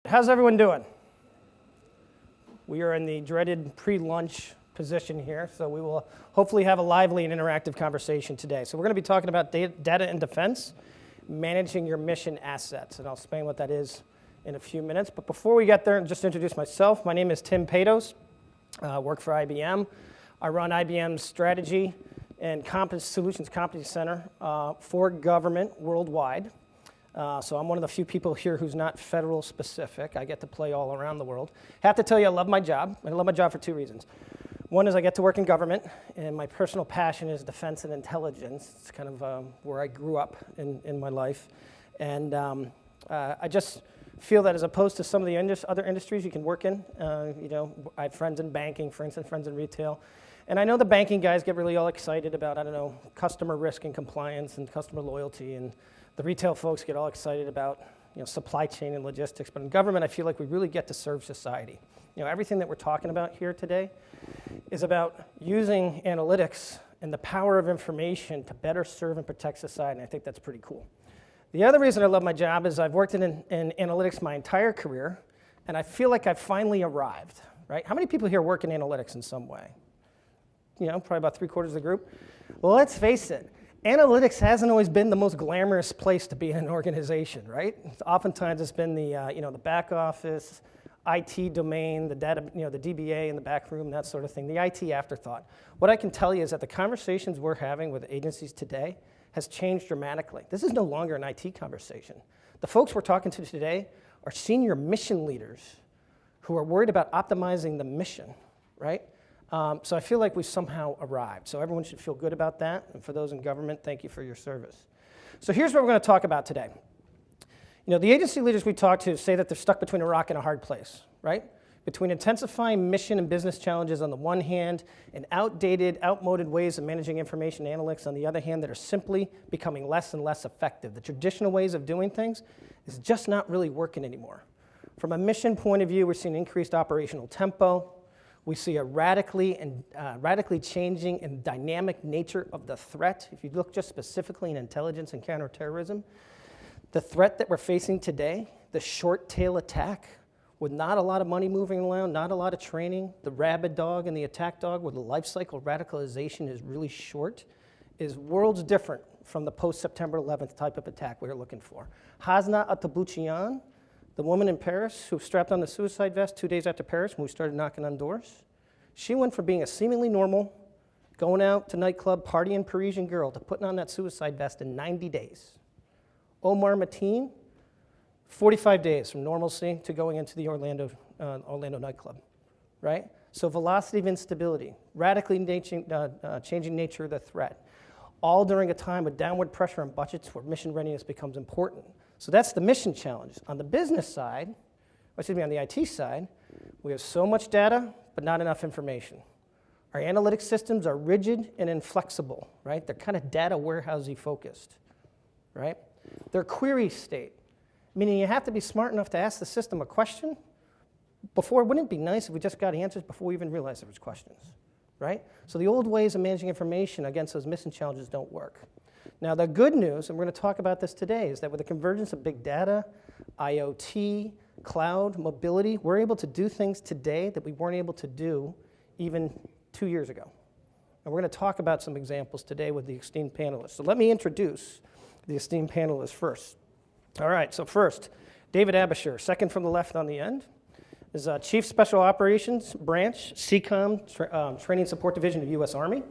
How's everyone doing? We are in the dreaded pre-lunch position here, so we will hopefully have a lively and interactive conversation today. So we're going to be talking about data and defense, managing your mission assets, and I'll explain what that is in a few minutes. But before we get there, just introduce myself. My name is Tim Patos. I work for IBM. I run IBM's strategy and solutions competency center for government worldwide. So I'm one of the few people here who's not federal specific. I get to play all around the world. Have to tell you, I love my job, and I love my job for two reasons. One is I get to work in government, and my personal passion is defense and intelligence. It's kind of where I grew up in my life. And I just feel that as opposed to some of the other industries you can work in, I have friends in banking, for instance, friends in retail. And I know the banking guys get really all excited about, customer risk and compliance and customer loyalty, and the retail folks get all excited about, supply chain and logistics. But in government, I feel like we really get to serve society. Everything that we're talking about here today is about using analytics and the power of information to better serve and protect society, and I think that's pretty cool. The other reason I love my job is I've worked in analytics my entire career, and I feel like I've finally arrived, right? How many people here work in analytics in some way? Probably about 3/4 of the group. Well, let's face it. Analytics hasn't always been the most glamorous place to be in an organization, right? Oftentimes it's been the back office, IT domain, the data, the DBA in the back room, that sort of thing, the IT afterthought. What I can tell you is that the conversations we're having with agencies today has changed dramatically. This is no longer an IT conversation. The folks we're talking to today are senior mission leaders who are worried about optimizing the mission, right? So I feel like we've somehow arrived. So everyone should feel good about that. And for those in government, thank you for your service. So here's what we're going to talk about today. The agency leaders we talk to say that they're stuck between a rock and a hard place, right? Between intensifying mission and business challenges on the one hand, and outmoded ways of managing information analytics on the other hand that are simply becoming less and less effective. The traditional ways of doing things is just not really working anymore. From a mission point of view, we're seeing increased operational tempo. We see a radically changing and dynamic nature of the threat. If you look just specifically in intelligence and counterterrorism, the threat that we're facing today, the short tail attack, with not a lot of money moving around, not a lot of training, the rabid dog and the attack dog, where the life cycle radicalization is really short, is worlds different from the post-September 11th type of attack we were looking for. Hasna Atabouchian, the woman in Paris who strapped on the suicide vest 2 days after Paris when we started knocking on doors, she went from being a seemingly normal, going out to nightclub, partying Parisian girl to putting on that suicide vest in 90 days. Omar Mateen, 45 days from normalcy to going into the Orlando nightclub, right? So velocity of instability, radically changing nature of the threat, all during a time of downward pressure on budgets where mission readiness becomes important. So that's the mission challenge. On the business side, on the IT side, we have so much data, but not enough information. Our analytics systems are rigid and inflexible, right? They're kind of data warehousey focused, right? They're query state, meaning you have to be smart enough to ask the system a question before. Wouldn't it be nice if we just got answers before we even realized there was questions, right? So the old ways of managing information against those mission challenges don't work. Now, the good news, and we're going to talk about this today, is that with the convergence of big data, IoT, cloud, mobility, we're able to do things today that we weren't able to do even 2 years ago. And we're going to talk about some examples today with the esteemed panelists. So let me introduce the esteemed panelists first. All right, so first, David Abisher, second from the left on the end, is Chief Special Operations Branch, CECOM, Training Support Division of U.S. Army.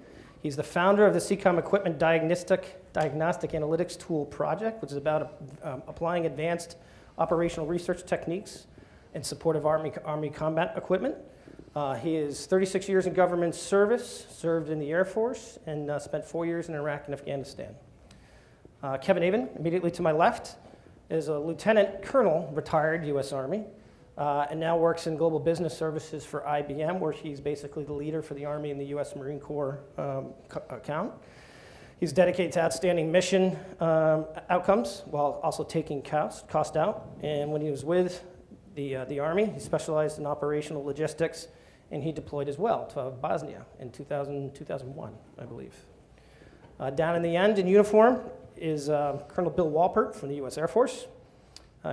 He's the founder of the CECOM Equipment Diagnostic Analytics Tool Project, which is about applying advanced operational research techniques in support of Army combat equipment. He is 36 years in government service, served in the Air Force, and spent 4 years in Iraq and Afghanistan. Kevin Avon, immediately to my left, is a lieutenant colonel, retired U.S. Army, and now works in global business services for IBM, where he's basically the leader for the Army and the U.S. Marine Corps account. He's dedicated to outstanding mission outcomes while also taking cost out. And when he was with the Army, he specialized in operational logistics, and he deployed as well to Bosnia in 2001, I believe. Down in the end in uniform is Colonel Bill Walpert from the U.S. Air Force.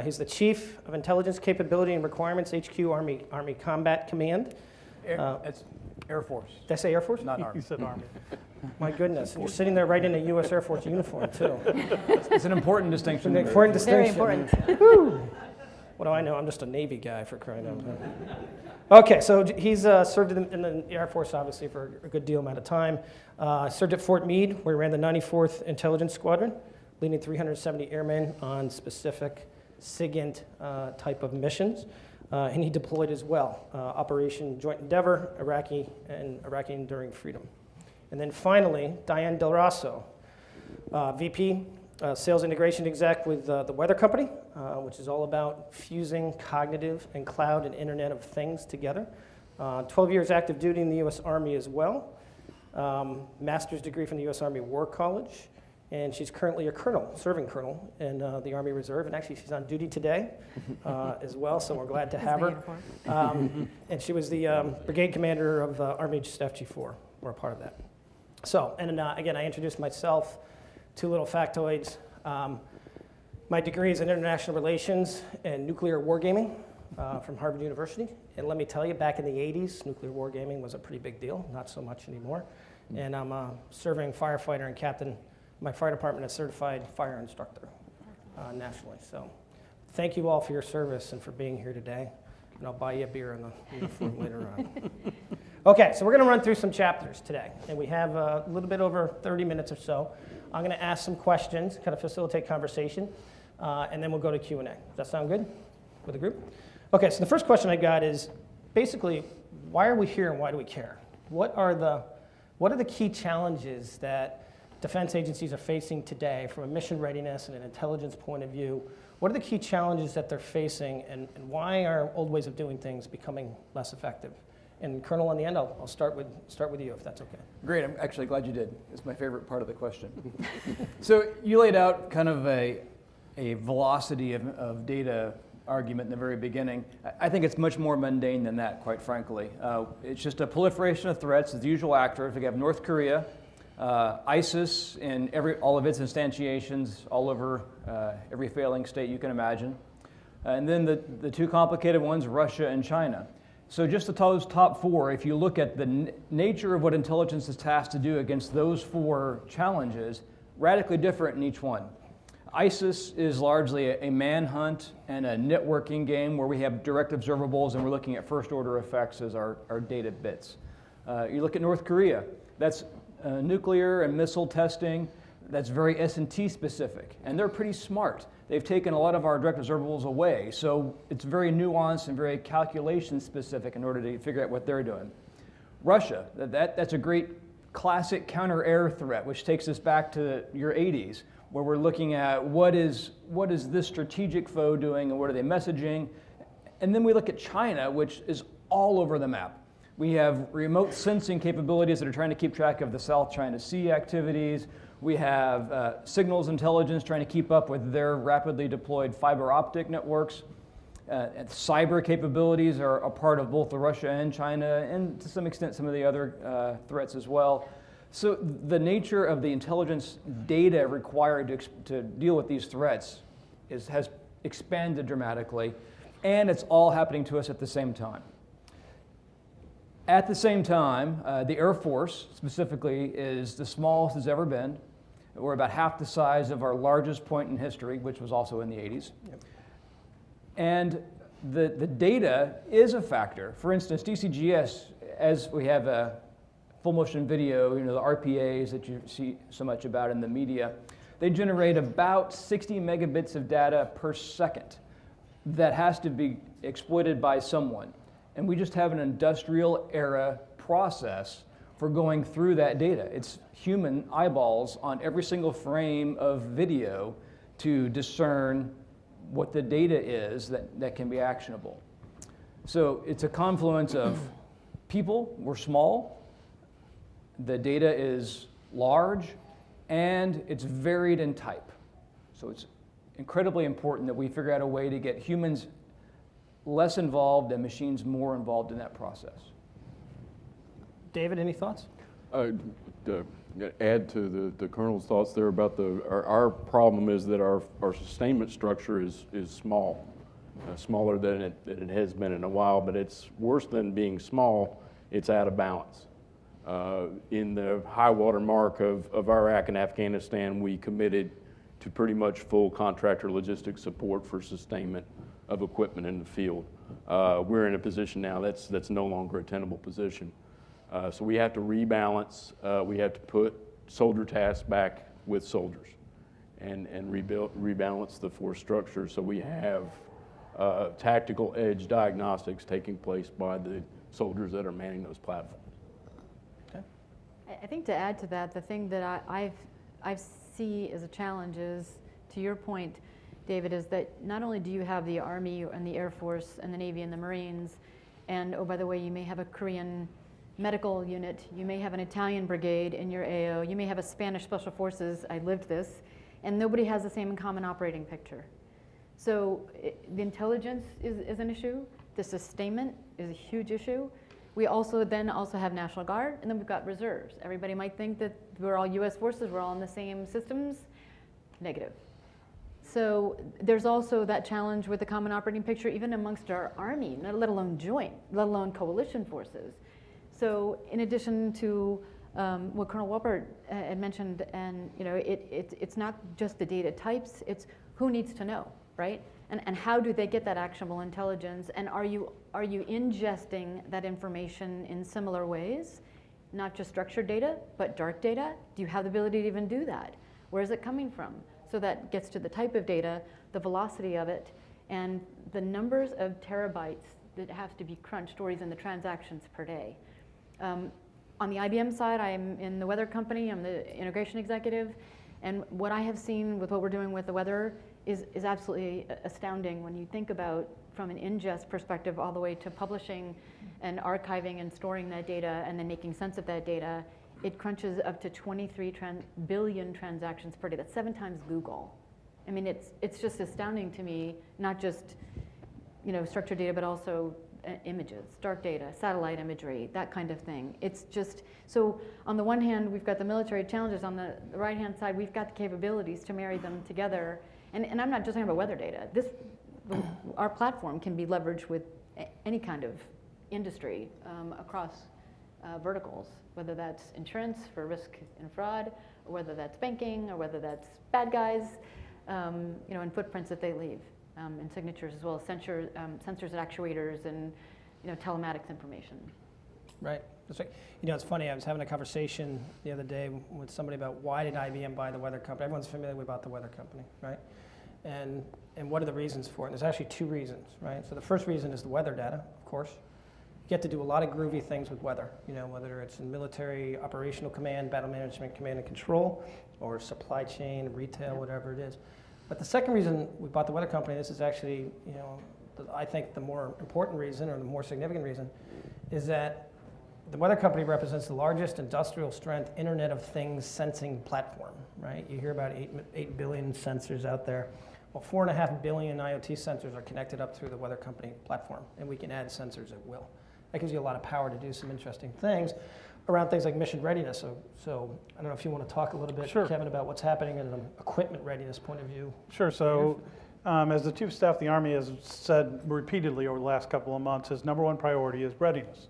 He's the Chief of Intelligence Capability and Requirements, HQ Army Combat Command. It's Air Force. Did I say Air Force? Not Army. You said Army. My goodness, and you're sitting there right in a U.S. Air Force uniform, too. It's an important distinction. An important Very distinction. important. Woo. What do I know? I'm just a Navy guy, for crying out loud. Okay, so he's served in the Air Force, obviously, for a good deal amount of time. Served at Fort Meade, where he ran the 94th Intelligence Squadron, leading 370 airmen on specific SIGINT type of missions. And he deployed as well, Operation Joint Endeavor, Iraqi Enduring Freedom. And then finally, Diane Del Rosso, VP, Sales Integration Exec with the Weather Company, which is all about fusing cognitive and cloud and Internet of Things together. 12 years active duty in the U.S. Army as well. Master's degree from the U.S. Army War College. And she's currently a colonel, serving colonel in the Army Reserve. And actually, she's on duty today as well, so we're glad to have her. And she was the brigade commander of Army Staff G4. We're a part of that. So, and again, I introduced myself. 2 little factoids. My degree is in international relations and nuclear wargaming from Harvard University. And let me tell you, back in the 80s, nuclear wargaming was a pretty big deal, not so much anymore. And I'm a serving firefighter and captain. My fire department is certified fire instructor nationally. So thank you all for your service and for being here today. And I'll buy you a beer in the uniform later on. Okay, so we're going to run through some chapters today. And we have a little bit over 30 minutes or so. I'm going to ask some questions, kind of facilitate conversation, and then we'll go to Q&A. Does that sound good with the group? Okay, so the first question I got is basically, why are we here and why do we care? What are the key challenges that defense agencies are facing today from a mission readiness and an intelligence point of view? What are the key challenges that they're facing, and why are old ways of doing things becoming less effective? And Colonel, in the end, I'll start with you, if that's okay. Great, I'm actually glad you did. It's my favorite part of the question. So you laid out kind of a velocity of data argument in the very beginning. I think it's much more mundane than that, quite frankly. It's just a proliferation of threats. It's the usual actors. We have North Korea, ISIS in all of its instantiations all over every failing state you can imagine. And then the 2 complicated ones, Russia and China. So just those top 4, if you look at the nature of what intelligence is tasked to do against those 4 challenges, radically different in each one. ISIS is largely a manhunt and a networking game where we have direct observables and we're looking at first order effects as our data bits. You look at North Korea, that's nuclear and missile testing. That's very S&T specific, and they're pretty smart. They've taken a lot of our direct observables away, so it's very nuanced and very calculation specific in order to figure out what they're doing. Russia, that's a great classic counter-air threat, which takes us back to your 80s, where we're looking at what is this strategic foe doing and what are they messaging. And then we look at China, which is all over the map. We have remote sensing capabilities that are trying to keep track of the South China Sea activities. We have signals intelligence trying to keep up with their rapidly deployed fiber optic networks. And cyber capabilities are a part of both the Russia and China, and to some extent some of the other threats as well. So the nature of the intelligence data required to deal with these threats has expanded dramatically, and it's all happening to us at the same time. At the same time, the Air Force specifically is the smallest it's ever been. We're about half the size of our largest point in history, which was also in the 80s. Yep. And the data is a factor. For instance, DCGS, as we have a full motion video, the RPAs that you see so much about in the media, they generate about 60 megabits of data per second that has to be exploited by someone. And we just have an industrial era process for going through that data. It's human eyeballs on every single frame of video to discern what the data is that can be actionable. So it's a confluence of people, we're small, the data is large, and it's varied in type. So it's incredibly important that we figure out a way to get humans less involved and machines more involved in that process. David, any thoughts? The add to the Colonel's thoughts there about our problem is that our sustainment structure is small, smaller than it has been in a while, but it's worse than being small, it's out of balance. In the high water mark of Iraq and Afghanistan, we committed to pretty much full contractor logistics support for sustainment of equipment in the field. We're in a position now that's no longer a tenable position. So we have to rebalance. We have to put soldier tasks back with soldiers and rebalance the force structure so we have tactical edge diagnostics taking place by the soldiers that are manning those platforms. I think to add to that, the thing that I see as a challenge is, to your point, David, is that not only do you have the Army and the Air Force and the Navy and the Marines, and oh, by the way, you may have a Korean medical unit, you may have an Italian brigade in your AO, you may have a Spanish Special Forces, I lived this, and nobody has the same common operating picture. So the intelligence is an issue, the sustainment is a huge issue. We also have National Guard, and then we've got reserves. Everybody might think that we're all US forces, we're all in the same systems. Negative. So there's also that challenge with the common operating picture, even amongst our Army, let alone joint, let alone coalition forces. So in addition to what Colonel Wolpert had mentioned, and it's not just the data types, it's who needs to know, right? And how do they get that actionable intelligence? And are you ingesting that information in similar ways? Not just structured data, but dark data? Do you have the ability to even do that? Where is it coming from? So that gets to the type of data, the velocity of it, and the numbers of terabytes that have to be crunched, or even the transactions per day. On the IBM side, I'm in the weather company, I'm the integration executive, and what I have seen with what we're doing with the weather is absolutely astounding when you think about, from an ingest perspective, all the way to publishing and archiving and storing that data and then making sense of that data. It crunches up to 23 billion transactions per day. That's 7 times Google. I mean, it's just astounding to me, not just structured data, but also images, dark data, satellite imagery, that kind of thing. It's just, so on the one hand, we've got the military challenges. On the right-hand side, we've got the capabilities to marry them together. And I'm not just talking about weather data. Our platform can be leveraged with any kind of industry across verticals, whether that's insurance for risk and fraud, or whether that's banking, or whether that's bad guys, and footprints that they leave, and signatures, as well as sensors and actuators, and telematics information. Right. That's right. It's funny. I was having a conversation the other day with somebody about why did IBM buy the weather company. Everyone's familiar with about the weather company, right? And what are the reasons for it? And there's actually 2 reasons, right? So the first reason is the weather data, of course. You get to do a lot of groovy things with weather, whether it's in military operational command, battle management, command and control, or supply chain, retail, whatever it is. But the second reason we bought the weather company, this is actually, I think the more important reason, or the more significant reason, is that the weather company represents the largest industrial strength Internet of Things sensing platform, right? You hear about 8 billion sensors out there. Well, 4.5 billion IoT sensors are connected up through the weather company platform, and we can add sensors at will. That gives you a lot of power to do some interesting things around things like mission readiness. So I don't know if you want to talk a little bit, Sure. Kevin, about what's happening in an equipment readiness point of view. Sure. So as the Chief of Staff of the Army has said repeatedly over the last couple of months, his #1 priority is readiness.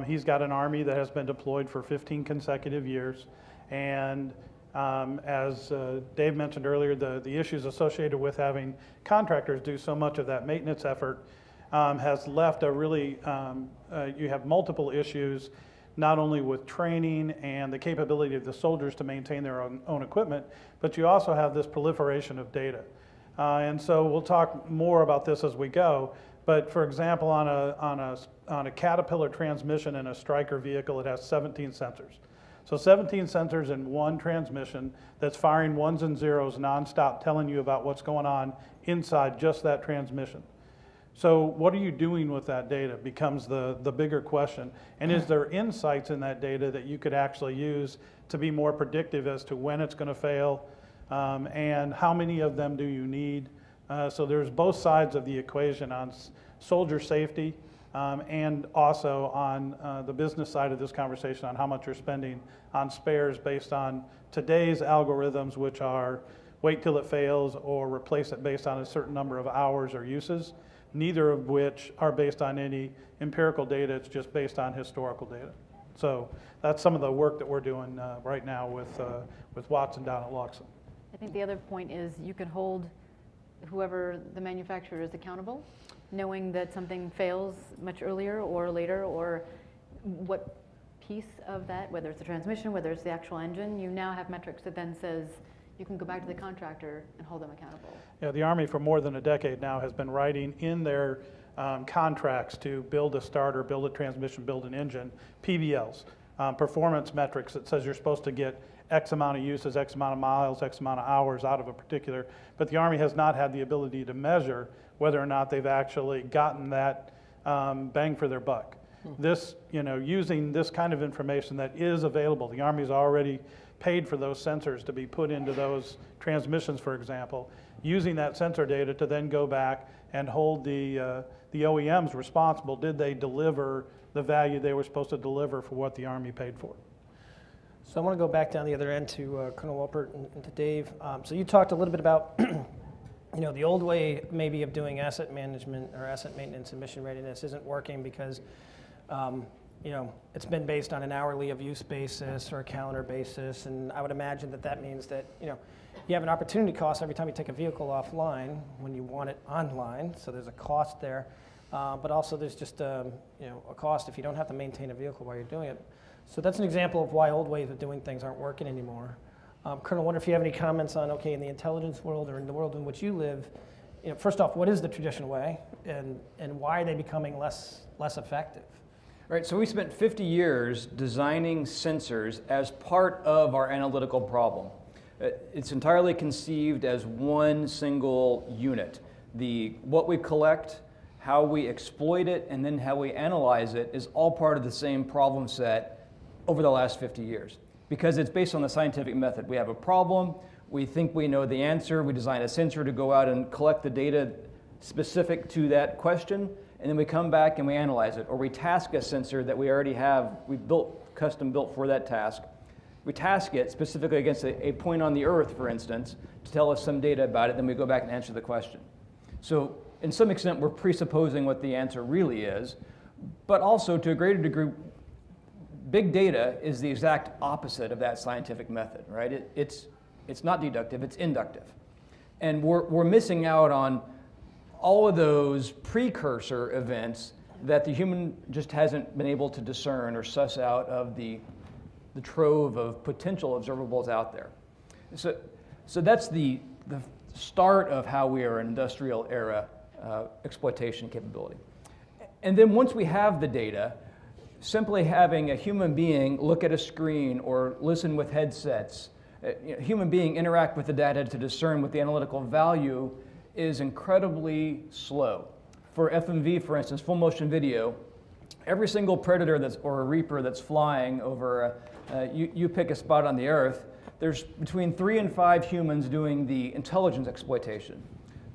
He's got an Army that has been deployed for 15 consecutive years. And as Dave mentioned earlier, the issues associated with having contractors do so much of that maintenance effort has left a really, you have multiple issues, not only with training and the capability of the soldiers to maintain their own equipment, but you also have this proliferation of data. And so we'll talk more about this as we go. But for example, on a Caterpillar transmission in a Stryker vehicle, it has 17 sensors. So 17 sensors in one transmission that's firing ones and zeros nonstop, telling you about what's going on inside just that transmission. So what are you doing with that data becomes the bigger question. And is there insights in that data that you could actually use to be more predictive as to when it's going to fail, and how many of them do you need? So there's both sides of the equation on soldier safety, and also on the business side of this conversation on how much you're spending on spares based on today's algorithms, which are wait till it fails or replace it based on a certain number of hours or uses, neither of which are based on any empirical data. It's just based on historical data. So that's some of the work that we're doing right now with Watson down at Luxon. I think the other point is you can hold whoever the manufacturer is accountable, knowing that something fails much earlier or later, or what piece of that, whether it's the transmission, whether it's the actual engine, you now have metrics that then says you can go back to the contractor and hold them accountable. Yeah, the Army for more than a decade now has been writing in their contracts to build a starter, build a transmission, build an engine, PBLs, performance metrics that says you're supposed to get X amount of uses, X amount of miles, X amount of hours out of a particular, but the Army has not had the ability to measure whether or not they've actually gotten that bang for their buck. This, using this kind of information that is available, the Army's already paid for those sensors to be put into those transmissions, for example, using that sensor data to then go back and hold the OEMs responsible. Did they deliver the value they were supposed to deliver for what the Army paid for? So I want to go back down the other end to Colonel Wolpert and to Dave. So you talked a little bit about the old way maybe of doing asset management or asset maintenance and mission readiness isn't working because it's been based on an hourly of use basis or a calendar basis, and I would imagine that means that you have an opportunity cost every time you take a vehicle offline when you want it online, so there's a cost there, but also there's just a cost if you don't have to maintain a vehicle while you're doing it. So that's an example of why old ways of doing things aren't working anymore. Colonel, I wonder if you have any comments on, in the intelligence world or in the world in which you live, first off, what is the traditional way, and why are they becoming less effective? Right, so we spent 50 years designing sensors as part of our analytical problem. It's entirely conceived as one single unit. What we collect, how we exploit it, and then how we analyze it is all part of the same problem set over the last 50 years. Because it's based on the scientific method. We have a problem, we think we know the answer, we design a sensor to go out and collect the data specific to that question, and then we come back and we analyze it, or we task a sensor that we already have, we custom built for that task. We task it specifically against a point on the Earth, for instance, to tell us some data about it, then we go back and answer the question. So, in some extent, we're presupposing what the answer really is, but also, to a greater degree, big data is the exact opposite of that scientific method, right? It's not deductive, it's inductive. And we're missing out on all of those precursor events that the human just hasn't been able to discern or suss out of the trove of potential observables out there. So that's the start of how we are an industrial era exploitation capability. And then once we have the data, simply having a human being look at a screen or listen with headsets, a human being interact with the data to discern what the analytical value is incredibly slow. For FMV, for instance, full motion video, every single predator or a reaper that's flying over, you pick a spot on the Earth, there's between 3 and 5 humans doing the intelligence exploitation.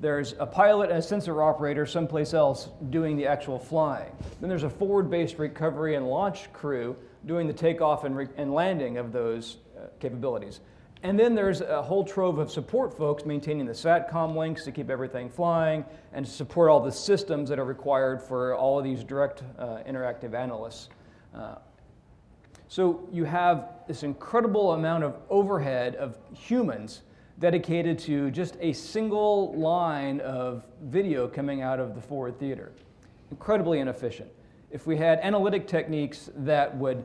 There's a pilot and a sensor operator someplace else doing the actual flying. Then there's a forward-based recovery and launch crew doing the takeoff and landing of those capabilities. And then there's a whole trove of support folks maintaining the SATCOM links to keep everything flying and to support all the systems that are required for all of these direct interactive analysts. So you have this incredible amount of overhead of humans dedicated to just a single line of video coming out of the forward theater. Incredibly inefficient. If we had analytic techniques that would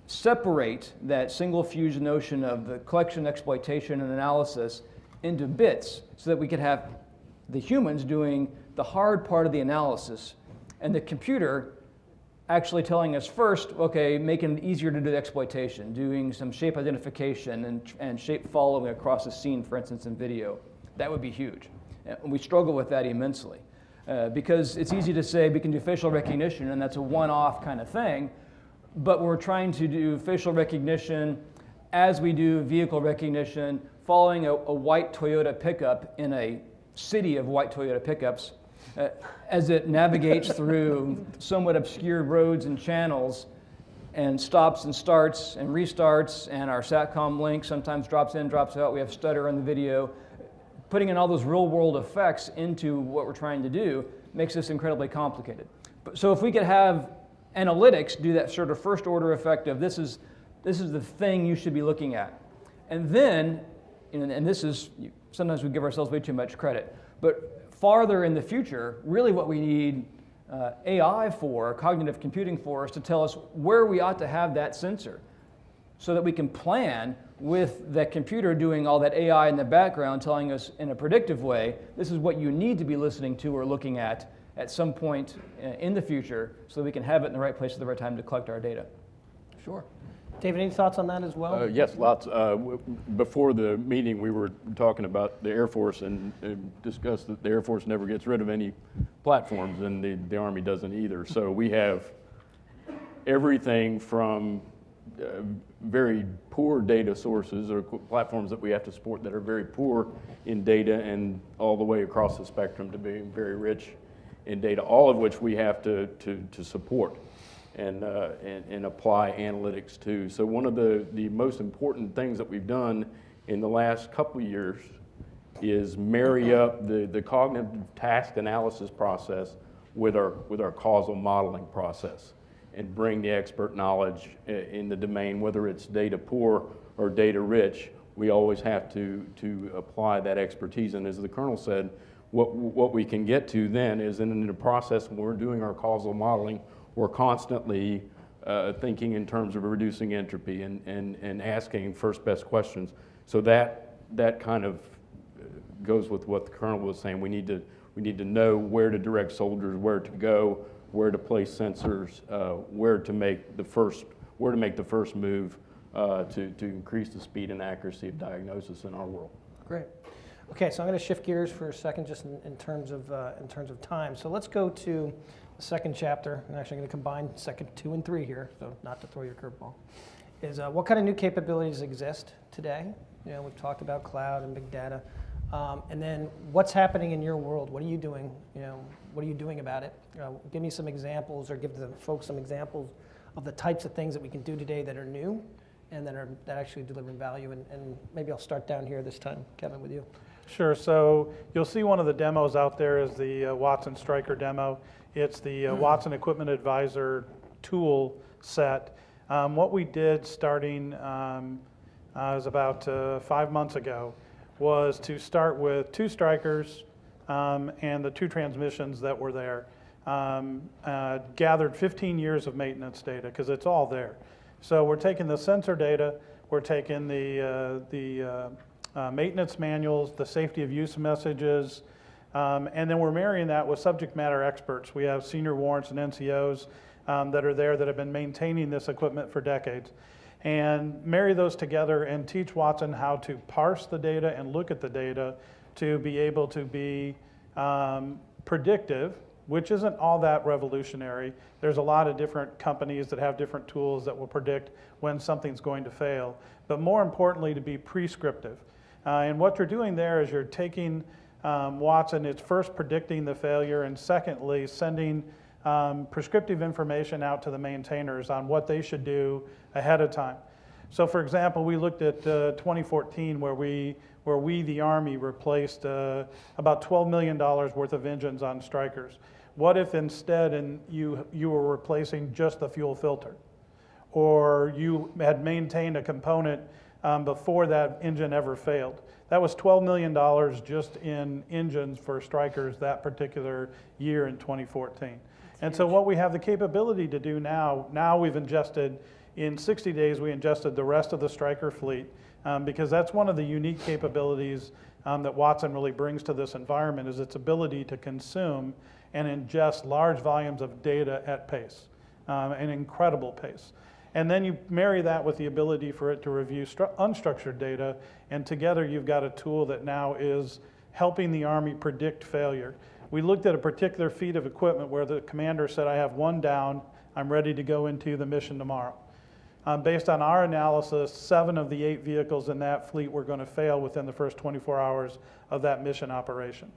separate that single fuse notion of the collection, exploitation, and analysis into bits so that we could have the humans doing the hard part of the analysis and the computer actually telling us first, making it easier to do the exploitation, doing some shape identification and shape following across a scene, for instance, in video. That would be huge. And we struggle with that immensely because it's easy to say we can do facial recognition and that's a one-off kind of thing, but we're trying to do facial recognition as we do vehicle recognition, following a white Toyota pickup in a city of white Toyota pickups. as it navigates through somewhat obscure roads and channels and stops and starts and restarts, and our SATCOM link sometimes drops in, drops out, we have stutter on the video. Putting in all those real world effects into what we're trying to do makes this incredibly complicated. So if we could have analytics do that sort of first order effect of this is the thing you should be looking at. And then, and this is, sometimes we give ourselves way too much credit, but farther in the future, really what we need AI for, cognitive computing for, is to tell us where we ought to have that sensor so that we can plan with the computer doing all that AI in the background, telling us in a predictive way, this is what you need to be listening to or looking at some point in the future so that we can have it in the right place at the right time to collect our data. Sure. David, any thoughts on that as well? Yes, lots. Before the meeting, we were talking about the Air Force and discussed that the Air Force never gets rid of any platforms, and the Army doesn't either. So we have everything from very poor data sources or platforms that we have to support that are very poor in data, and all the way across the spectrum to being very rich in data, all of which we have to support and apply analytics to. So one of the most important things that we've done in the last couple of years is marry up the cognitive task analysis process with our causal modeling process and bring the expert knowledge in the domain, whether it's data poor or data rich. We always have to apply that expertise. And as the Colonel said, what we can get to then is in the process when we're doing our causal modeling, we're constantly thinking in terms of reducing entropy and asking first best questions. So that kind of goes with what the Colonel was saying. We need to know where to direct soldiers, where to go, where to place sensors, where to make the first move to increase the speed and accuracy of diagnosis in our world. Great. Okay, so I'm going to shift gears for a second, just in terms of time. So let's go to the second chapter. I'm actually going to combine second 2 and 3 here, so not to throw your curveball. Is what kind of new capabilities exist today? We've talked about cloud and big data, and then what's happening in your world? What are you doing? What are you doing about it? Give me some examples, or give the folks some examples of the types of things that we can do today that are new and that actually delivering value. And maybe I'll start down here this time, Kevin, with you. Sure. So you'll see one of the demos out there is the Watson Stryker demo. It's the Watson Equipment Advisor tool set. What we did starting was about 5 months ago was to start with 2 Strykers and the 2 transmissions that were there. Gathered 15 years of maintenance data because it's all there. So we're taking the sensor data, we're taking the maintenance manuals, the safety of use messages, and then we're marrying that with subject matter experts. We have senior warrants and NCOs that are there that have been maintaining this equipment for decades. And marry those together and teach Watson how to parse the data and look at the data to be able to be predictive, which isn't all that revolutionary. There's a lot of different companies that have different tools that will predict when something's going to fail. But more importantly, to be prescriptive. And what you're doing there is you're taking Watson, it's first predicting the failure, and secondly, sending prescriptive information out to the maintainers on what they should do ahead of time. So for example, we looked at 2014 where we, the Army, replaced about $12 million worth of engines on Strykers. What if instead you were replacing just the fuel filter? Or you had maintained a component before that engine ever failed? That was $12 million just in engines for Strykers that particular year in 2014. And so what we have the capability to do now we've ingested, in 60 days we ingested the rest of the Stryker fleet because that's one of the unique capabilities that Watson really brings to this environment is its ability to consume and ingest large volumes of data at pace, an incredible pace. And then you marry that with the ability for it to review unstructured data, and together you've got a tool that now is helping the Army predict failure. We looked at a particular feat of equipment where the commander said, I have 1 down, I'm ready to go into the mission tomorrow. Based on our analysis, 7 of the 8 vehicles in that fleet were going to fail within the first 24 hours of that mission operation.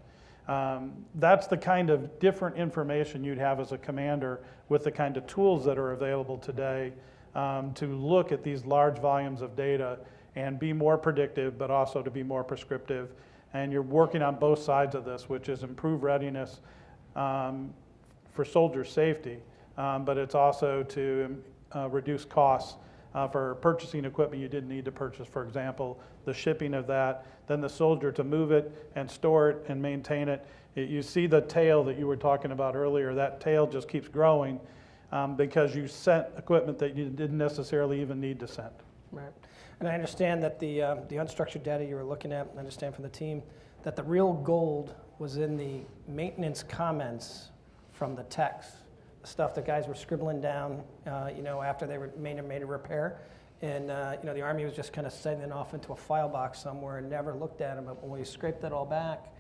That's the kind of different information you'd have as a commander with the kind of tools that are available today to look at these large volumes of data and be more predictive, but also to be more prescriptive. And you're working on both sides of this, which is improve readiness for soldier safety, but it's also to reduce costs for purchasing equipment you didn't need to purchase, for example, the shipping of that, then the soldier to move it and store it and maintain it. You see the tail that you were talking about earlier, that tail just keeps growing because you sent equipment that you didn't necessarily even need to send. Right. And I understand that the unstructured data you were looking at, I understand from the team, that the real gold was in the maintenance comments from the techs, the stuff that guys were scribbling down, after they made a repair. And, the Army was just kind of sending it off into a file box somewhere and never looked at them. But when we scraped that all back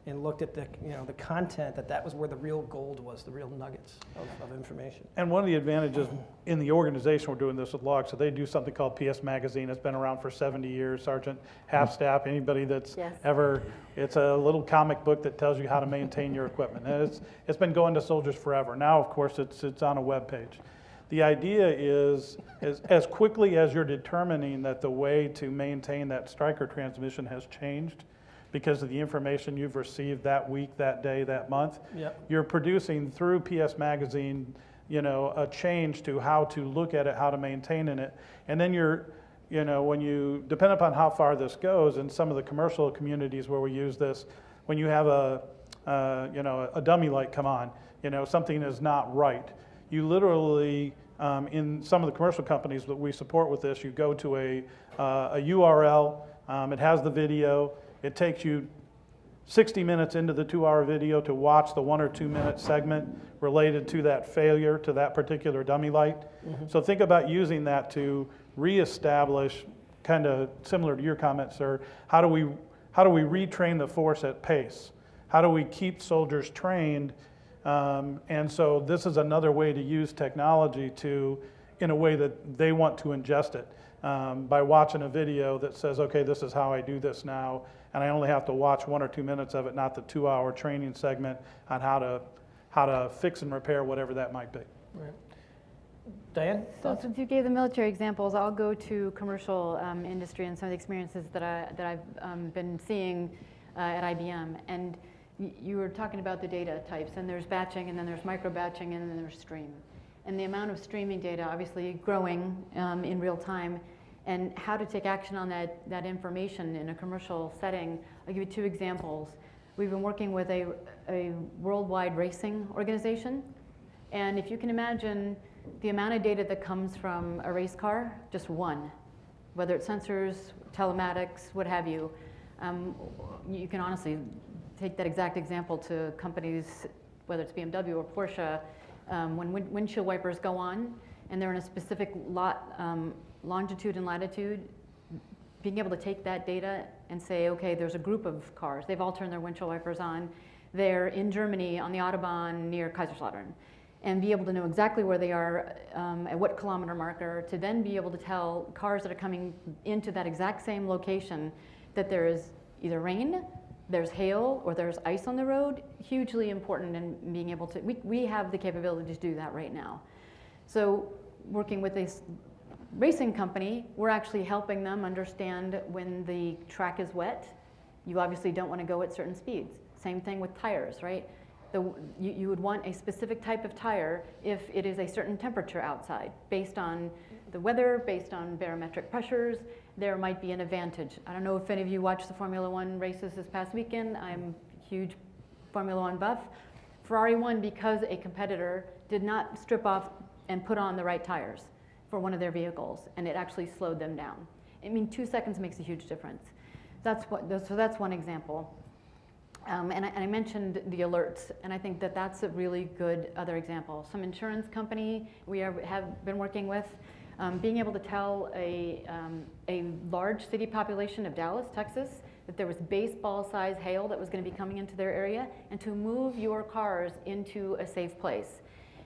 and looked at the content, that was where the real gold was, the real nuggets of information. And one of the advantages in the organization, we're doing this with logs, so they do something called PS Magazine. It's been around for 70 years. Sergeant Half-Staff, anybody that's Yes. ever, it's a little comic book that tells you how to maintain your equipment. And it's been going to soldiers forever. Now, of course, it's on a web page. The idea is as quickly as you're determining that the way to maintain that Stryker transmission has changed, because of the information you've received that week, that day, that month. Yep. You're producing through PS Magazine, a change to how to look at it, how to maintain it. And then depending upon how far this goes, in some of the commercial communities where we use this, when you have a dummy light come on, something is not right. You literally, in some of the commercial companies that we support with this, you go to a URL, it has the video. It takes you 60 minutes into the 2-hour video to watch the 1 or 2 minute segment related to that failure to that particular dummy light. Mm-hmm. So think about using that to reestablish, kind of similar to your comment, sir, how do we retrain the force at pace? How do we keep soldiers trained? And so this is another way to use technology in a way that they want to ingest it. By watching a video that says, okay, this is how I do this now, and I only have to watch 1 or 2 minutes of it, not the 2-hour training segment on how to fix and repair whatever that might be. Right. Diane? So since you gave the military examples, I'll go to commercial industry and some of the experiences that I've been seeing at IBM. And you were talking about the data types, and there's batching, and then there's micro batching, and then there's stream. And the amount of streaming data obviously growing in real time, and how to take action on that information in a commercial setting. I'll give you 2 examples. We've been working with a worldwide racing organization, and if you can imagine the amount of data that comes from a race car, just one, whether it's sensors, telematics, what have you, you can honestly take that exact example to companies, whether it's BMW or Porsche. When windshield wipers go on and they're in a specific longitude and latitude, being able to take that data and say, okay, there's a group of cars, they've all turned their windshield wipers on, they're in Germany on the Autobahn near Kaiserslautern, and be able to know exactly where they are at what kilometer marker, to then be able to tell cars that are coming into that exact same location that there is either rain, there's hail, or there's ice on the road. Hugely important in being able to, we have the capability to do that right now. So working with this racing company, we're actually helping them understand when the track is wet. You obviously don't want to go at certain speeds. Same thing with tires, right? You would want a specific type of tire if it is a certain temperature outside. Based on the weather, based on barometric pressures, there might be an advantage. I don't know if any of you watched the Formula One races this past weekend. I'm a huge Formula One buff. Ferrari won because a competitor did not strip off and put on the right tires for one of their vehicles, and it actually slowed them down. 2 seconds makes a huge difference. So that's one example. And I mentioned the alerts, and I think that's a really good other example. Some insurance company we have been working with, being able to tell a large city population of Dallas, Texas, that there was baseball-sized hail that was going to be coming into their area, and to move your cars into a safe place.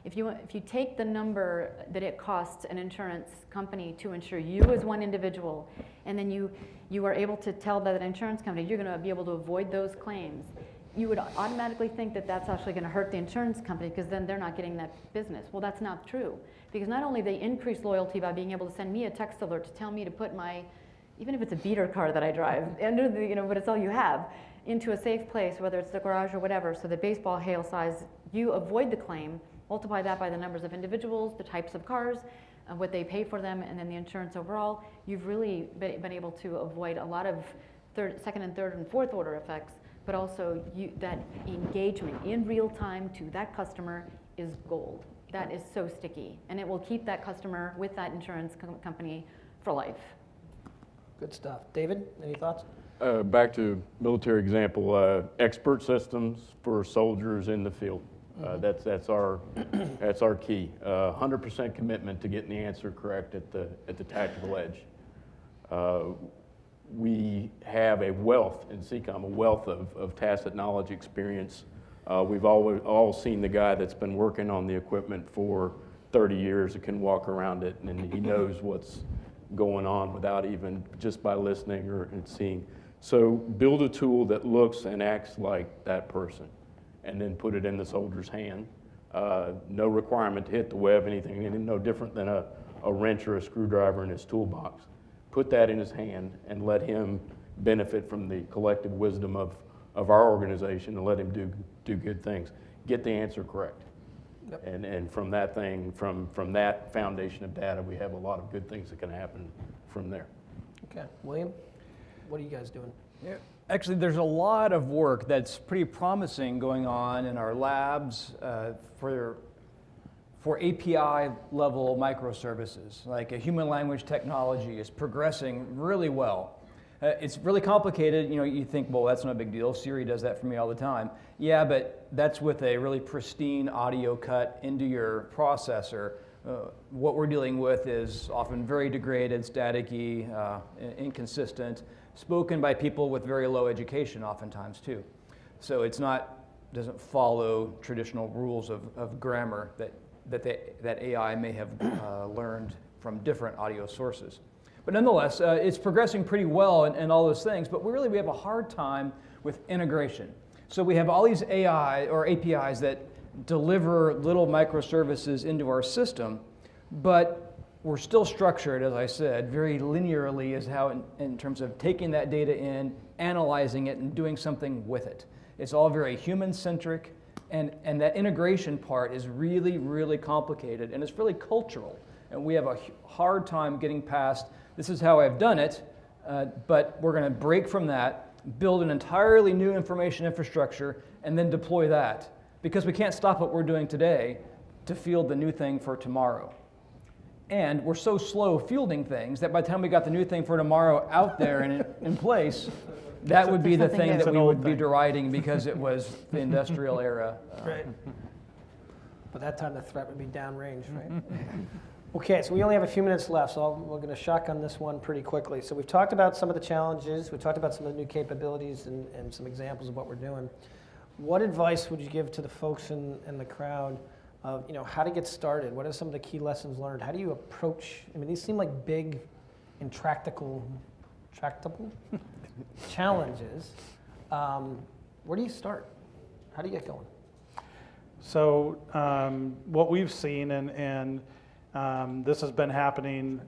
If you take the number that it costs an insurance company to insure you as one individual, and then you are able to tell that insurance company you're going to be able to avoid those claims, you would automatically think that that's actually going to hurt the insurance company because then they're not getting that business. Well, that's not true, because not only they increase loyalty by being able to send me a text alert to tell me to put my, even if it's a beater car that I drive, under the, but it's all you have, into a safe place, whether it's the garage or whatever, so the baseball hail size, you avoid the claim, multiply that by the numbers of individuals, the types of cars, what they pay for them, and then the insurance overall, you've really been able to avoid a lot of second and third and fourth order effects, but also that engagement in real time to that customer is gold. That is so sticky, and it will keep that customer with that insurance company for life. Good stuff. David, any thoughts? Back to military example, expert systems for soldiers in the field. That's our key. 100% commitment to getting the answer correct at the tactical edge. We have a wealth in CCOM, a wealth of tacit knowledge experience. We've all seen the guy that's been working on the equipment for 30 years and can walk around it, and he knows what's going on without even just by listening or seeing. So build a tool that looks and acts like that person, and then put it in the soldier's hand. No requirement to hit the web, anything, and no different than a wrench or a screwdriver in his toolbox. Put that in his hand and let him benefit from the collective wisdom of our organization, and let him do good things. Get the answer correct. Yep. And from that thing, from that foundation of data, we have a lot of good things that can happen from there. Okay, William, what are you guys doing? Yeah. Actually, there's a lot of work that's pretty promising going on in our labs for API-level microservices. Like a human language technology is progressing really well. It's really complicated. You think, well, that's no big deal. Siri does that for me all the time. Yeah, but that's with a really pristine audio cut into your processor. What we're dealing with is often very degraded, staticky, inconsistent, spoken by people with very low education oftentimes too. So it's doesn't follow traditional rules of grammar that AI may have learned from different audio sources. But nonetheless, it's progressing pretty well and all those things, but we have a hard time with integration. So we have all these AI or APIs that deliver little microservices into our system, but we're still structured, as I said, very linearly as how in terms of taking that data in, analyzing it, and doing something with it. It's all very human-centric, and that integration part is really, really complicated, and it's really cultural. And we have a hard time getting past, this is how I've done it, but we're going to break from that, build an entirely new information infrastructure, and then deploy that. Because we can't stop what we're doing today to field the new thing for tomorrow. And we're so slow fielding things that by the time we got the new thing for tomorrow out there and in place, that would be the thing that we would be deriding because it was the industrial era. Right. By that time, the threat would be downrange, right? Okay, so we only have a few minutes left, so we're going to shotgun this one pretty quickly. So we've talked about some of the challenges, we talked about some of the new capabilities and some examples of what we're doing. What advice would you give to the folks in the crowd of how to get started? What are some of the key lessons learned? How do you approach, these seem like big, intractable challenges. Where do you start? How do you get going? So what we've seen, and this has been happening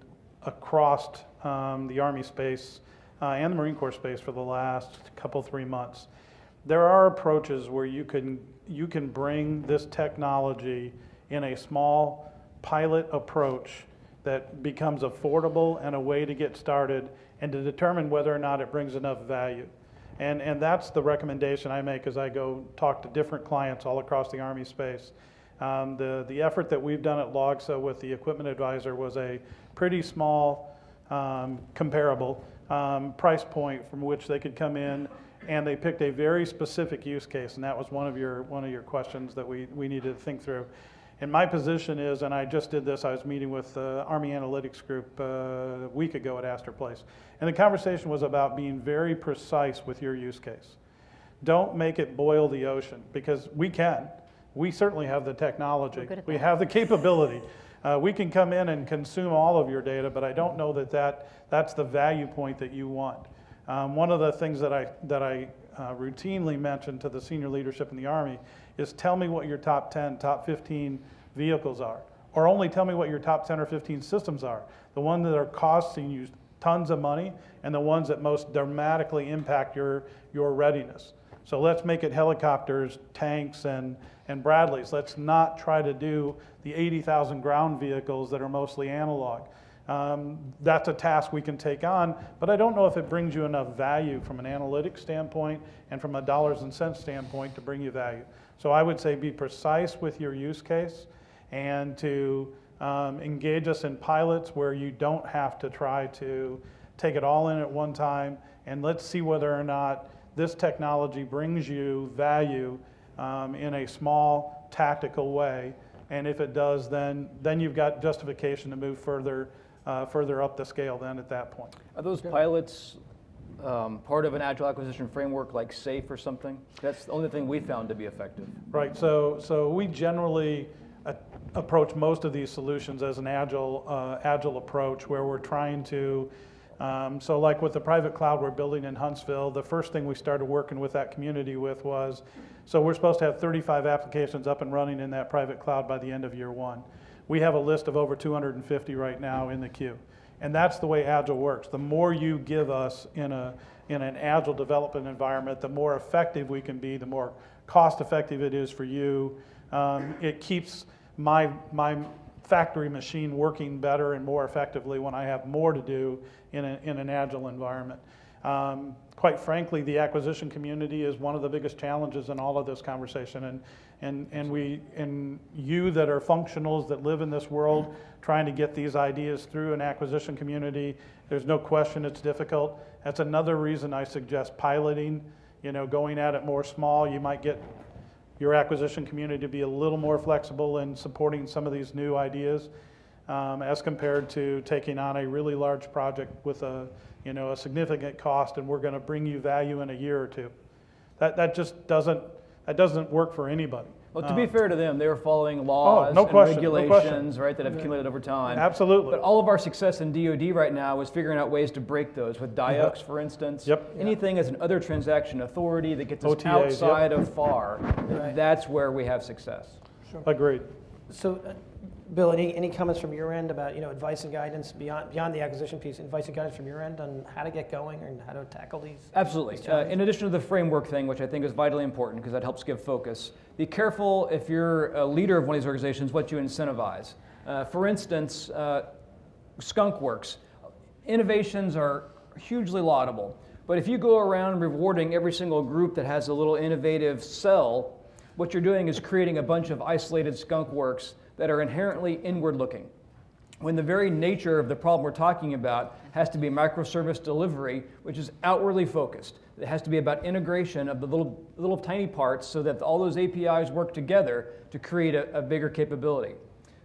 across the Army space and the Marine Corps space for the last couple, 3 months. There are approaches where you can bring this technology in a small pilot approach that becomes affordable and a way to get started and to determine whether or not it brings enough value. And that's the recommendation I make as I go talk to different clients all across the Army space. The effort that we've done at LOGSA with the Equipment Advisor was a pretty small, comparable price point from which they could come in, and they picked a very specific use case, and that was one of your questions that we needed to think through. And my position is, and I just did this, I was meeting with the Army Analytics Group a week ago at Astor Place, and the conversation was about being very precise with your use case. Don't make it boil the ocean, because we can. We certainly have the technology. We have the capability. We can come in and consume all of your data, but I don't know that's the value point that you want. One of the things that I routinely mentioned to the senior leadership in the Army is tell me what your top 10, top 15 vehicles are, or only tell me what your top 10 or 15 systems are, the ones that are costing you tons of money and the ones that most dramatically impact your readiness. So let's make it helicopters, tanks, and Bradleys. Let's not try to do the 80,000 ground vehicles that are mostly analog. That's a task we can take on, but I don't know if it brings you enough value from an analytics standpoint and from a dollars and cents standpoint to bring you value. So I would say be precise with your use case and to engage us in pilots where you don't have to try to take it all in at one time, and let's see whether or not this technology brings you value in a small tactical way. And if it does, then you've got justification to move further up the scale then at that point. Are those pilots part of an agile acquisition framework like SAFE or something? That's the only thing we found to be effective. Right, so we generally approach most of these solutions as an agile approach where we're trying to, so like with the private cloud we're building in Huntsville, the first thing we started working with that community with was, so we're supposed to have 35 applications up and running in that private cloud by the end of year one. We have a list of over 250 right now in the queue. And that's the way Agile works. The more you give us in an Agile development environment, the more effective we can be, the more cost effective it is for you. It keeps my factory machine working better and more effectively when I have more to do in an Agile environment. Quite frankly, the acquisition community is one of the biggest challenges in all of this conversation. And you that are functionals that live in this world trying to get these ideas through an acquisition community, there's no question it's difficult. That's another reason I suggest piloting, going at it more small. You might get your acquisition community to be a little more flexible in supporting some of these new ideas as compared to taking on a really large project with a significant cost, and we're going to bring you value in a year or two. That just doesn't work for anybody. Well, to be fair to them, they were following laws no and question, regulations, right, that have accumulated over time. Absolutely. But all of our success in DoD right now is figuring out ways to break those with DIUX, for instance. Yep. Anything as an other transaction authority that gets us OTAs, outside of FAR, that's where we have success. Agreed. So, Bill, any comments from your end about advice and guidance beyond the acquisition piece, advice and guidance from your end on how to get going and how to tackle these? Absolutely. In addition to the framework thing, which I think is vitally important because that helps give focus, be careful if you're a leader of one of these organizations what you incentivize. For instance, Skunk Works. Innovations are hugely laudable, but if you go around rewarding every single group that has a little innovative cell, what you're doing is creating a bunch of isolated Skunk Works that are inherently inward-looking, when the very nature of the problem we're talking about has to be microservice delivery, which is outwardly focused. It has to be about integration of the little tiny parts so that all those APIs work together to create a bigger capability.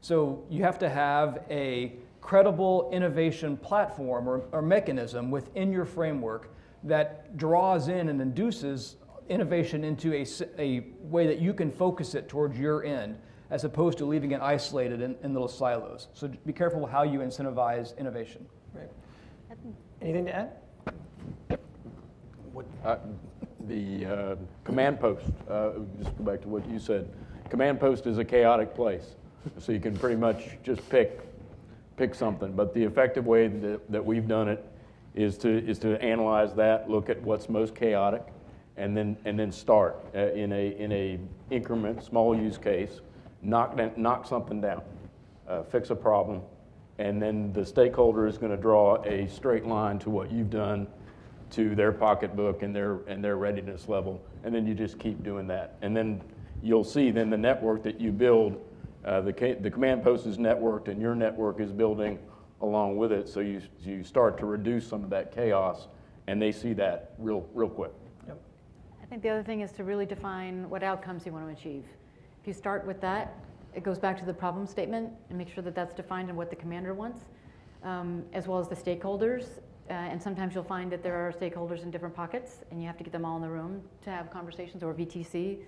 So you have to have a credible innovation platform or mechanism within your framework that draws in and induces innovation into a way that you can focus it towards your end, as opposed to leaving it isolated in little silos. So be careful how you incentivize innovation. Right. Anything to add? The command post, just go back to what you said. Command post is a chaotic place, so you can pretty much just pick something. But the effective way that we've done it is to analyze that, look at what's most chaotic, and then start in a increment, small use case. Knock something down, fix a problem, and then the stakeholder is going to draw a straight line to what you've done, to their pocketbook and their readiness level, and then you just keep doing that. And then you'll see then the network that you build, the command post is networked and your network is building along with it, so you start to reduce some of that chaos, and they see that real quick. Yep. I think the other thing is to really define what outcomes you want to achieve. If you start with that, it goes back to the problem statement and make sure that that's defined in what the commander wants, as well as the stakeholders. And sometimes you'll find that there are stakeholders in different pockets, and you have to get them all in the room to have conversations, or VTC,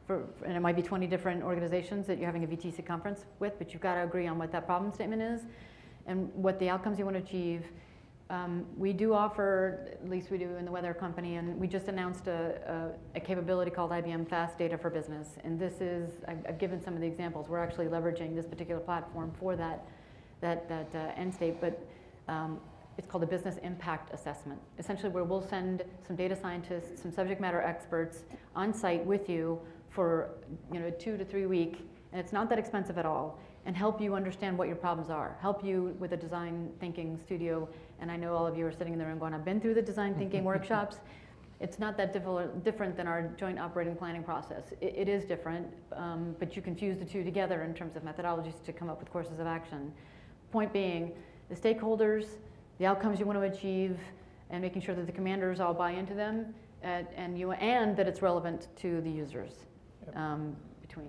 and it might be 20 different organizations that you're having a VTC conference with, but you've got to agree on what that problem statement is and what the outcomes you want to achieve. We do offer, at least we do in the weather company, and we just announced a capability called Ibm Sas Data for Business. And this is, I've given some of the examples. We're actually leveraging this particular platform for that end state, but it's called a business impact assessment. Essentially, where we'll send some data scientists, some subject matter experts on site with you for 2 to 3 week, and it's not that expensive at all, and help you understand what your problems are, help you with a design thinking studio. And I know all of you are sitting in the room going, I've been through the design thinking workshops. It's not that different than our joint operating planning process. It is different, but you can fuse the two together in terms of methodologies to come up with courses of action. Point being, the stakeholders, the outcomes you want to achieve, and making sure that the commanders all buy into them, and that it's relevant to the users between.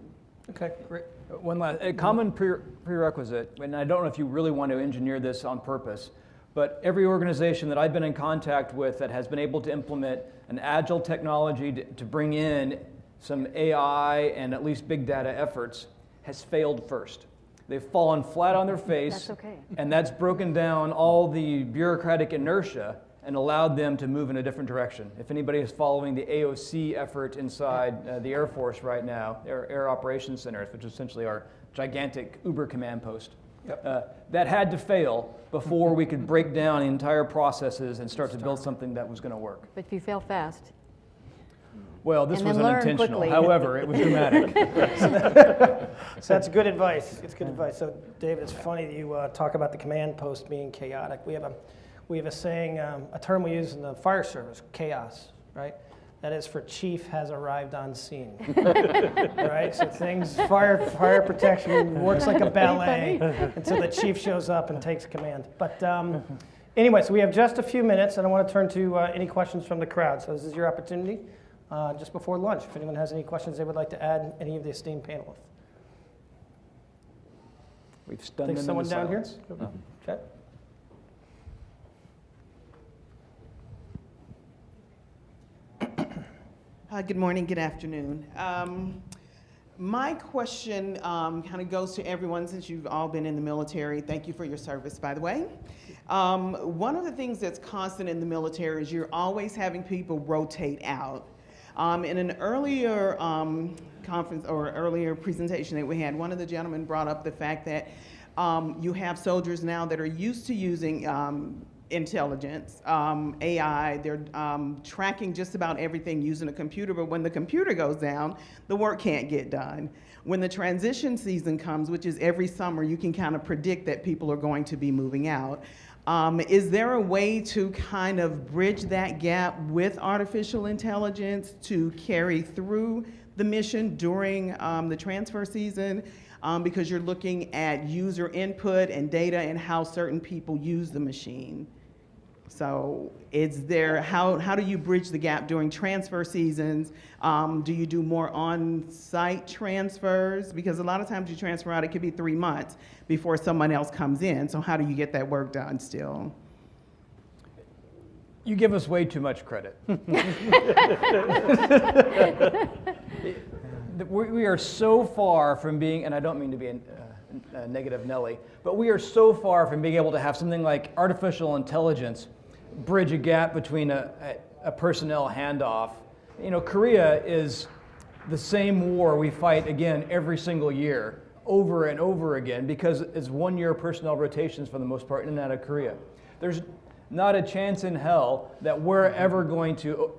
Okay, great. One last, a common prerequisite, and I don't know if you really want to engineer this on purpose, but every organization that I've been in contact with that has been able to implement an agile technology to bring in some AI and at least big data efforts has failed first. They've fallen flat on their face. That's okay. And that's broken down all the bureaucratic inertia and allowed them to move in a different direction. If anybody is following the AOC effort inside the Air Force right now, Air Operations Centers, which is essentially our gigantic Uber command post, that had to fail before we could break down the entire processes and start to build something that was going to work. But if you fail fast. Well, this And was then learn unintentional. quickly. However, it was dramatic. So that's good advice. It's good advice. So, David, it's funny that you talk about the command post being chaotic. We have a saying, a term we use in the fire service, chaos, right? That is for chief has arrived on scene, right? So fire protection works like a ballet until the chief shows up and takes command. But anyway, so we have just a few minutes, and I want to turn to any questions from the crowd. So this is your opportunity just before lunch. If anyone has any questions they would like to add, any of the esteemed panelists. We've stunned Think them someone into down here? silence. Okay. Good morning, good afternoon. My question kind of goes to everyone since you've all been in the military. Thank you for your service, by the way. One of the things that's constant in the military is you're always having people rotate out. In an earlier conference or earlier presentation that we had, one of the gentlemen brought up the fact that you have soldiers now that are used to using intelligence, AI, they're tracking just about everything using a computer, but when the computer goes down, the work can't get done. When the transition season comes, which is every summer, you can kind of predict that people are going to be moving out. Is there a way to kind of bridge that gap with artificial intelligence to carry through the mission during the transfer season? Because you're looking at user input and data and how certain people use the machine. So how do you bridge the gap during transfer seasons? Do you do more on-site transfers? Because a lot of times you transfer out, it could be 3 months before someone else comes in. So how do you get that work done still? You give us way too much credit. We are so far from being, and I don't mean to be a negative Nelly, but we are so far from being able to have something like artificial intelligence bridge a gap between a personnel handoff. You know, Korea is the same war we fight again every single year, over and over again, because it's 1 year personnel rotations for the most part in and out of Korea. There's not a chance in hell that we're ever going to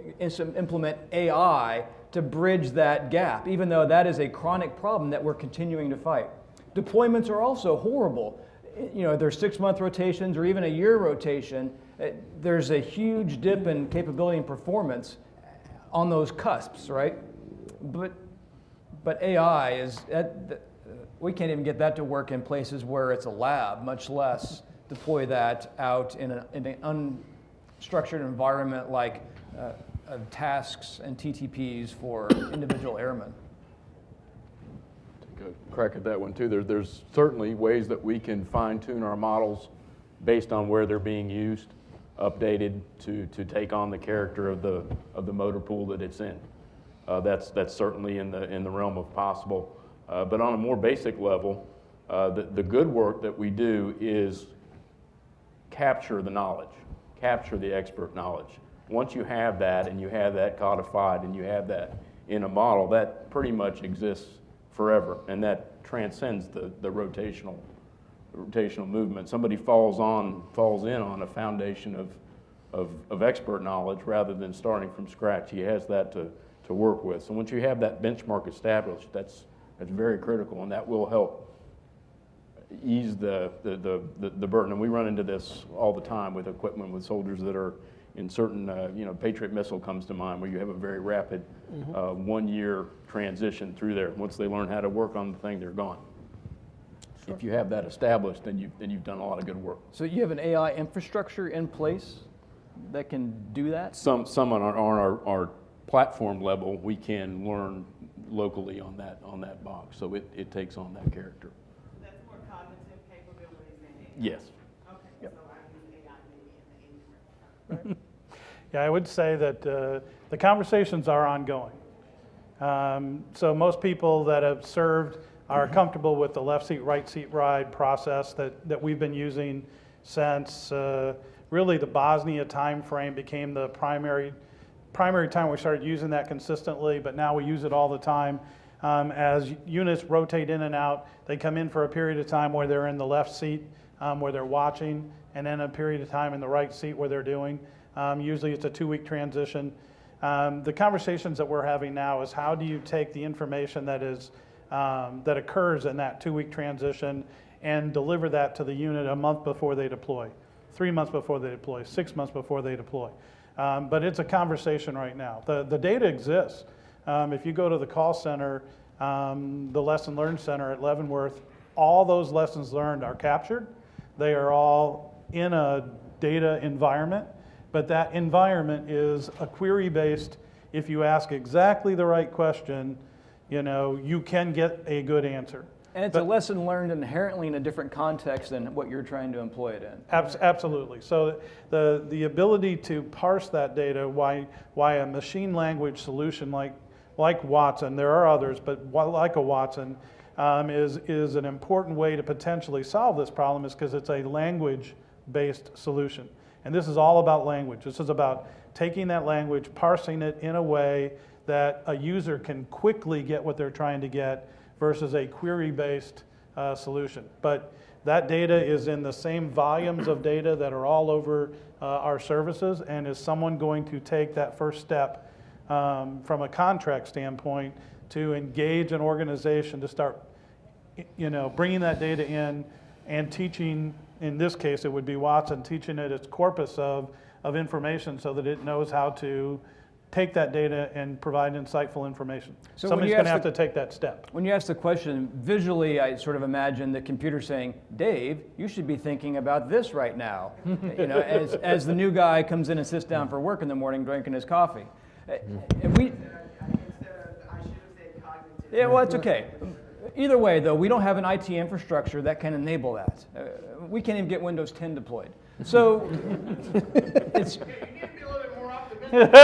implement AI to bridge that gap, even though that is a chronic problem that we're continuing to fight. Deployments are also horrible. You know, there's 6-month rotations or even a year rotation. There's a huge dip in capability and performance on those cusps, right? But AI is, we can't even get that to work in places where it's a lab, much less deploy that out in an unstructured environment like tasks and TTPs for individual airmen. Take a crack at that one too. There's certainly ways that we can fine-tune our models based on where they're being used, updated to take on the character of the motor pool that it's in. That's certainly in the realm of possible. But on a more basic level, the good work that we do is capture the knowledge. capture the expert knowledge. Once you have that and you have that codified and you have that in a model, that pretty much exists forever, and that transcends the rotational movement. Somebody falls in on a foundation of expert knowledge rather than starting from scratch. He has that to work with. So once you have that benchmark established, that's very critical, and that will help ease the burden. And we run into this all the time with equipment with soldiers that are in certain, Patriot missile comes to mind, where you have a very rapid 1-year transition through there. Once they learn how to work on the thing, they're gone. Sure. If you have that established, then you've done a lot of good work. So you have an AI infrastructure in place that can do that? Some on our platform level, we can learn locally on that box, so it takes on that character. That's more cognitive capabilities than AI. Yes. Okay, Yep. so I use AI maybe in the infrastructure. Yeah, I would say that the conversations are ongoing. So most people that have served are comfortable with the left seat, right seat ride process that we've been using since really the Bosnia time frame became the primary time we started using that consistently, but now we use it all the time. As units rotate in and out, they come in for a period of time where they're in the left seat, where they're watching, and then a period of time in the right seat where they're doing. Usually it's a 2-week transition. The conversations that we're having now is how do you take the information that occurs in that 2-week transition and deliver that to the unit a month before they deploy, 3 months before they deploy, 6 months before they deploy. But it's a conversation right now. The data exists. If you go to the call center, the Lesson Learned Center at Leavenworth, all those lessons learned are captured. They are all in a data environment, but that environment is a query-based. If you ask exactly the right question, you can get a good answer. And it's a lesson learned inherently in a different context than what you're trying to employ it in. Absolutely. So the ability to parse that data, why a machine language solution like Watson, there are others, but like a Watson, is an important way to potentially solve this problem, is because it's a language-based solution. And this is all about language. This is about taking that language, parsing it in a way that a user can quickly get what they're trying to get, versus a query-based solution. But that data is in the same volumes of data that are all over our services, and is someone going to take that first step from a contract standpoint to engage an organization to start bringing that data in and teaching, in this case it would be Watson, teaching it its corpus of information so that it knows how to take that data and provide insightful information. So somebody's going to have to take that step. When you ask the question, visually I sort of imagine the computer saying, Dave, you should be thinking about this right now. As the new guy comes in and sits down for work in the morning drinking his coffee. And we, I should have said cognitive. yeah, well, it's okay. Either way, though, we don't have an IT infrastructure that can enable that. We can't even get Windows 10 deployed. So it's... You need to be a little bit more optimistic.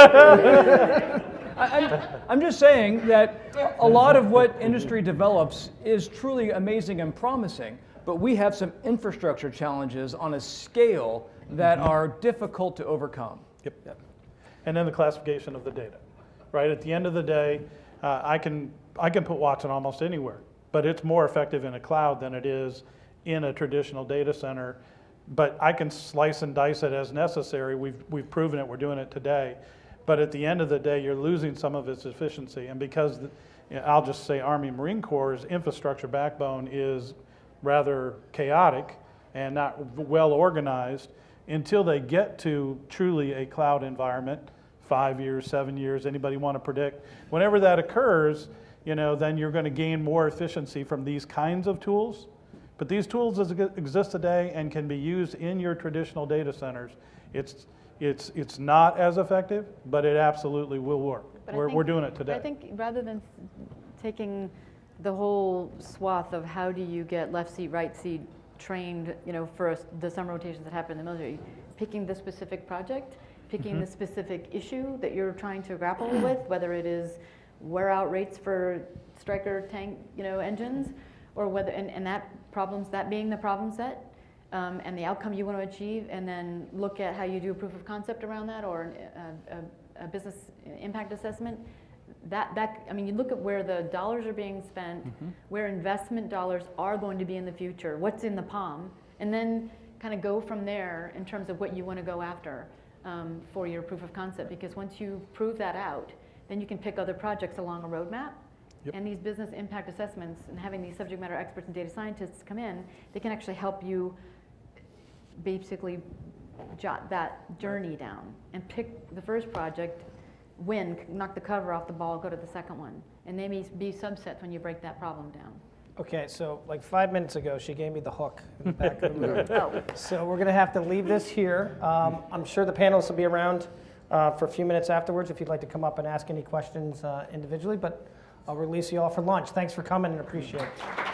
I'm just saying that a lot of what industry develops is truly amazing and promising, but we have some infrastructure challenges on a scale that are difficult to overcome. Yep. And then the classification of the data, right? At the end of the day, I can put Watson almost anywhere, but it's more effective in a cloud than it is in a traditional data center. But I can slice and dice it as necessary. We've proven it. We're doing it today. But at the end of the day, you're losing some of its efficiency. And because I'll just say Army Marine Corps' infrastructure backbone is rather chaotic and not well organized, until they get to truly a cloud environment, 5 years, 7 years, anybody want to predict? Whenever that occurs, then you're going to gain more efficiency from these kinds of tools. But these tools exist today and can be used in your traditional data centers. It's not as effective, but it absolutely will work. We're doing it today. I think rather than taking the whole swath of how do you get left seat, right seat trained, for the summer rotations that happen in the military, picking the specific project, picking the specific issue that you're trying to grapple with, whether it is wear out rates for Stryker tank, engines, or whether, and that being the problem set, and the outcome you want to achieve, and then look at how you do a proof of concept around that, or a business impact assessment. I mean, you look at where the dollars are being spent, where investment dollars are going to be in the future, what's in the POM, and then kind of go from there in terms of what you want to go after for your proof of concept. Because once you prove that out, then you can pick other projects along a roadmap. Yep. And these business impact assessments and having these subject matter experts and data scientists come in, they can actually help you basically jot that journey down and pick the first project, knock the cover off the ball, go to the second one. And they may be subsets when you break that problem down. Okay, so like 5 minutes ago, she gave me the hook in the back of the room. Oh, So we're going to have to leave this here. I'm sure the panelists will be around for a few minutes afterwards if you'd like to come up and ask any questions individually, but I'll release you all for lunch. Thanks for coming and appreciate it.